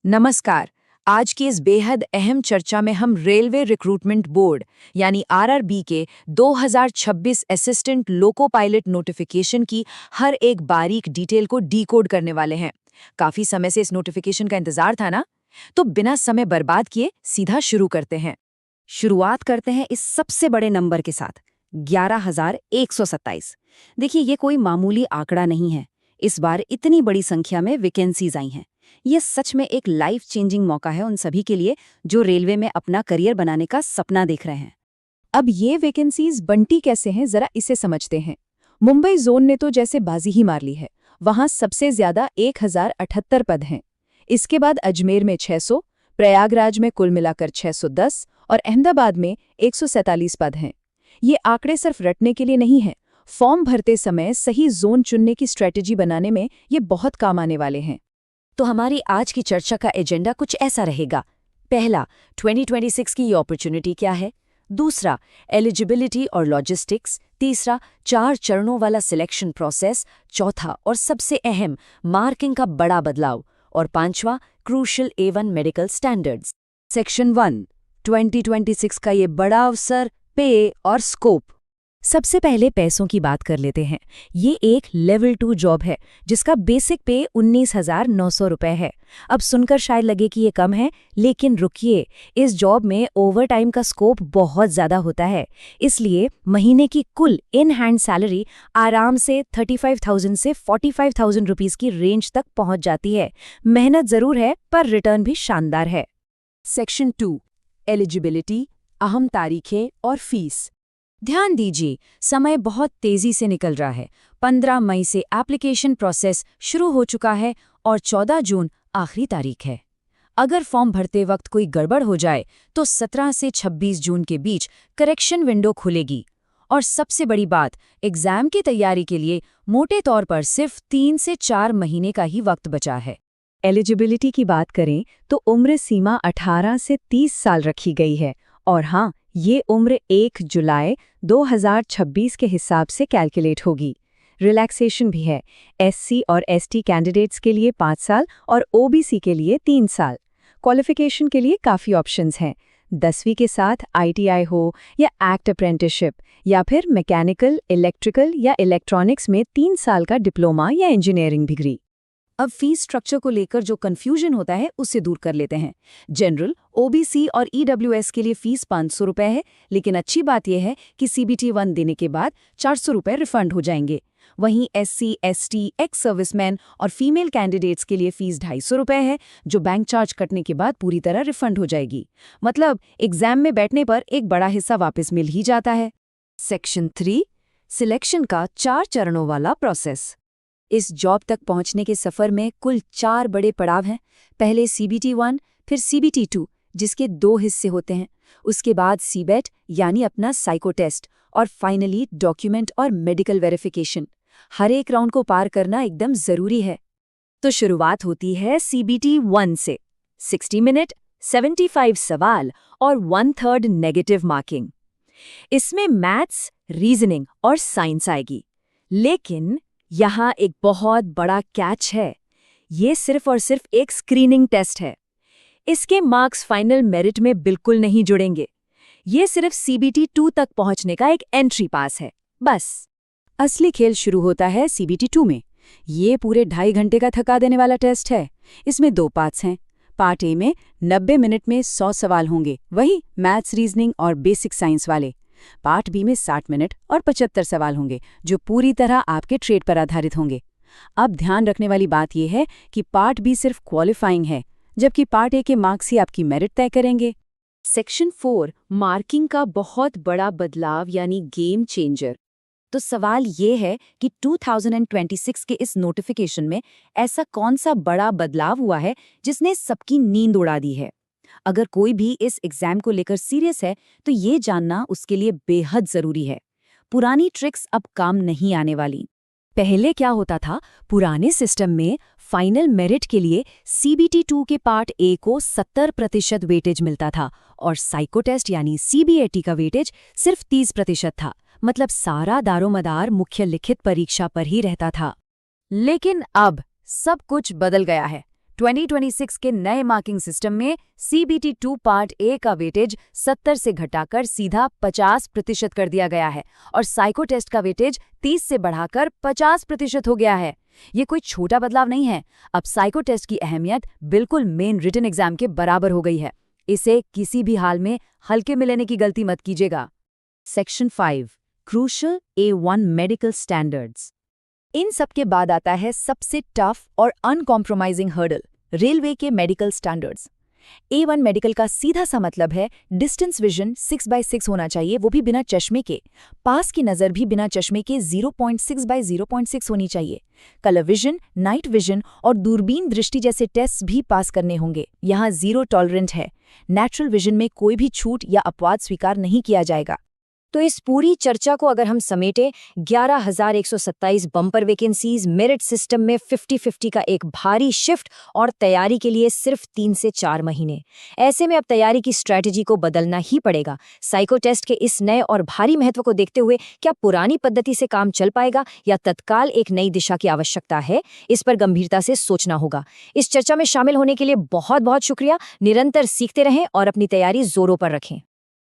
नमस्कार। आज की इस बेहद अहम चर्चा में हम रेलवे रिक्रूटमेंट बोर्ड यानी आरआरबी के 2026 असिस्टेंट लोको पायलट नोटिफिकेशन की हर एक बारीक डिटेल को डीकोड करने वाले हैं। काफी समय से इस नोटिफिकेशन का इंतजार था ना, तो बिना समय बर्बाद किए सीधा शुरू करते हैं। शुरुआत करते हैं इस सबसे बड़े नंबर के साथ 11,127। देखिए, ये कोई मामूली आंकड़ा नहीं है। इस बार इतनी बड़ी संख्या में वैकेंसीज आई हैं। ये सच में एक लाइफ चेंजिंग मौका है उन सभी के लिए जो रेलवे में अपना करियर बनाने का सपना देख रहे हैं। अब ये वैकेंसीज बंटी कैसे हैं, जरा इसे समझते हैं। मुंबई जोन ने तो जैसे बाजी ही मार ली है। वहां सबसे ज्यादा 1078 पद हैं। इसके बाद अजमेर में 600, प्रयागराज में कुल मिलाकर 610 और अहमदाबाद में 147 पद हैं। ये आंकड़े सिर्फ रटने के लिए नहीं हैं। फॉर्म भरते समय सही जोन चुनने की स्ट्रेटेजी बनाने में ये बहुत काम आने वाले हैं। तो हमारी आज की चर्चा का एजेंडा कुछ ऐसा रहेगा। पहला, 2026 की ये अपॉर्चुनिटी क्या है। दूसरा, एलिजिबिलिटी और लॉजिस्टिक्स। तीसरा, 4 चरणों वाला सिलेक्शन प्रोसेस। चौथा और सबसे अहम, मार्किंग का बड़ा बदलाव। और पांचवा, crucial A1 medical standards. Section 1, 2026 का ये बड़ा अवसर, पे और स्कोप। सबसे पहले पैसों की बात कर लेते हैं। ये एक लेवल 2 जॉब है जिसका बेसिक पे 19,900 रुपए है। अब सुनकर शायद लगे कि ये कम है, लेकिन रुकिए, इस जॉब में ओवरटाइम का स्कोप बहुत ज़्यादा होता है। इसलिए महीने की कुल इन हैंड सैलरी आराम से 35,000 से 45,000 रुपीज़ की रेंज तक पहुंच जाती है। मेहनत ज़रूर है, पर रिटर्न भी शानदार है। सेक्शन 2, एलिजिबिलिटी, अहम तारीखें और फीस। ध्यान दीजिए, समय बहुत तेजी से निकल रहा है। 15 मई से एप्लीकेशन प्रोसेस शुरू हो चुका है और 14 जून आखिरी तारीख है। अगर फॉर्म भरते वक्त कोई गड़बड़ हो जाए तो 17 से 26 जून के बीच करेक्शन विंडो खुलेगी। और सबसे बड़ी बात, एग्जाम की तैयारी के लिए मोटे तौर पर सिर्फ 3 से 4 महीने का ही वक्त बचा है। एलिजिबिलिटी की बात करें तो उम्र सीमा 18 से 30 साल रखी गई है। और हाँ, ये उम्र 1 जुलाई 2026 के हिसाब से कैलकुलेट होगी। रिलैक्सेशन भी है। एससी और एसटी कैंडिडेट्स के लिए 5 साल और ओबीसी के लिए 3 साल। क्वालिफिकेशन के लिए काफ़ी ऑप्शंस हैं। 10वीं के साथ आईटीआई हो या एक्ट अप्रेंटिसशिप, या फिर मैकेनिकल, इलेक्ट्रिकल या इलेक्ट्रॉनिक्स में 3 साल का डिप्लोमा या इंजीनियरिंग डिग्री। अब फीस स्ट्रक्चर को लेकर जो कंफ्यूजन होता है उससे दूर कर लेते हैं। जनरल, ओबीसी और ईडब्ल्यूएस के लिए फीस 500 रुपए है, लेकिन अच्छी बात यह है कि सीबीटी 1 देने के बाद 400 रुपए रिफंड हो जाएंगे। वहीं एससी, एसटी, एक्स सर्विसमैन और फीमेल कैंडिडेट्स के लिए फीस 250 रुपए है, जो बैंक चार्ज कटने के बाद पूरी तरह रिफंड हो जाएगी। मतलब एग्जाम में बैठने पर एक बड़ा हिस्सा वापस मिल ही जाता है। सेक्शन 3, सिलेक्शन का 4 चरणों वाला प्रोसेस। इस जॉब तक पहुंचने के सफर में कुल 4 बड़े पड़ाव हैं। पहले सीबीटी 1, फिर सीबीटी 2, जिसके 2 हिस्से होते हैं। उसके बाद सीबेट यानी अपना साइको टेस्ट, और फाइनली डॉक्यूमेंट और मेडिकल वेरिफिकेशन। हर एक राउंड को पार करना एकदम जरूरी है। तो शुरुआत होती है सीबीटी 1 से। 60 मिनट, 75 सवाल और 1/3 नेगेटिव मार्किंग। इसमें मैथ्स, रीजनिंग और साइंस आएगी। लेकिन यहाँ एक बहुत बड़ा कैच है। ये सिर्फ और सिर्फ एक स्क्रीनिंग टेस्ट है। इसके मार्क्स फाइनल मेरिट में बिल्कुल नहीं जुड़ेंगे। ये सिर्फ सीबीटी 2 तक पहुंचने का एक एंट्री पास है, बस। असली खेल शुरू होता है सीबीटी 2 में। ये पूरे 2.5 घंटे का थका देने वाला टेस्ट है। इसमें 2 पार्ट्स हैं। पार्ट ए में 90 मिनट में 100 सवाल होंगे, वही मैथ्स, रीजनिंग और बेसिक साइंस वाले। पार्ट बी में 60 मिनट और 75 सवाल होंगे, जो पूरी तरह आपके ट्रेड पर आधारित होंगे। अब ध्यान रखने वाली बात यह है कि पार्ट बी सिर्फ क्वालिफाइंग है, जबकि पार्ट ए के मार्क्स ही आपकी मेरिट तय करेंगे। सेक्शन 4, मार्किंग का बहुत बड़ा बदलाव यानी गेम चेंजर। तो सवाल ये है कि 2026 के इस नोटिफिकेशन में ऐसा कौन सा बड़ा बदलाव हुआ है जिसने सबकी नींद उड़ा दी है। अगर कोई भी इस एग्जाम को लेकर सीरियस है तो ये जानना उसके लिए बेहद जरूरी है। पुरानी ट्रिक्स अब काम नहीं आने वाली। पहले क्या होता था, पुराने सिस्टम में फाइनल मेरिट के लिए सीबीटी 2 के पार्ट ए को 70% वेटेज मिलता था और साइको टेस्ट यानी सीबीएटी का वेटेज सिर्फ 30% था। मतलब सारा दारोमदार मुख्य लिखित परीक्षा पर ही रहता था। लेकिन अब सब कुछ बदल गया है। 2026 के नए मार्किंग सिस्टम में CBT 2 पार्ट ए का वेटेज 70 से घटाकर सीधा 50% कर दिया गया है और साइको टेस्ट का वेटेज 30 से बढ़ाकर 50% हो गया है। ये कोई छोटा बदलाव नहीं है। अब साइको टेस्ट की अहमियत बिल्कुल मेन रिटन एग्जाम के बराबर हो गई है। इसे किसी भी हाल में हल्के में लेने की गलती मत कीजिएगा। Section 5 crucial A1 medical standards. इन सब के बाद आता है सबसे टफ और अनकॉम्प्रोमाइजिंग हर्डल, रेलवे के मेडिकल स्टैंडर्ड्स। A1 मेडिकल का सीधा सा मतलब है डिस्टेंस विजन 6/6 होना चाहिए, वो भी बिना चश्मे के। पास की नज़र भी बिना चश्मे के 0.6/0.6 होनी चाहिए। कलर विजन, नाइट विजन और दूरबीन दृष्टि जैसे टेस्ट भी पास करने होंगे। यहाँ 0 टॉलरेंट है। नेचुरल विजन में कोई भी छूट या अपवाद स्वीकार नहीं किया जाएगा। तो इस पूरी चर्चा को अगर हम समेटें, 11,127 बम्पर वैकेंसीज, मेरिट सिस्टम में 50-50 का एक भारी शिफ्ट और तैयारी के लिए सिर्फ 3 से 4 महीने। ऐसे में अब तैयारी की स्ट्रैटेजी को बदलना ही पड़ेगा। साइको टेस्ट के इस नए और भारी महत्व को देखते हुए क्या पुरानी पद्धति से काम चल पाएगा या तत्काल एक नई दिशा की आवश्यकता है, इस पर गंभीरता से सोचना होगा। इस चर्चा में शामिल होने के लिए बहुत बहुत शुक्रिया। निरंतर सीखते रहें और अपनी तैयारी जोरों पर रखें।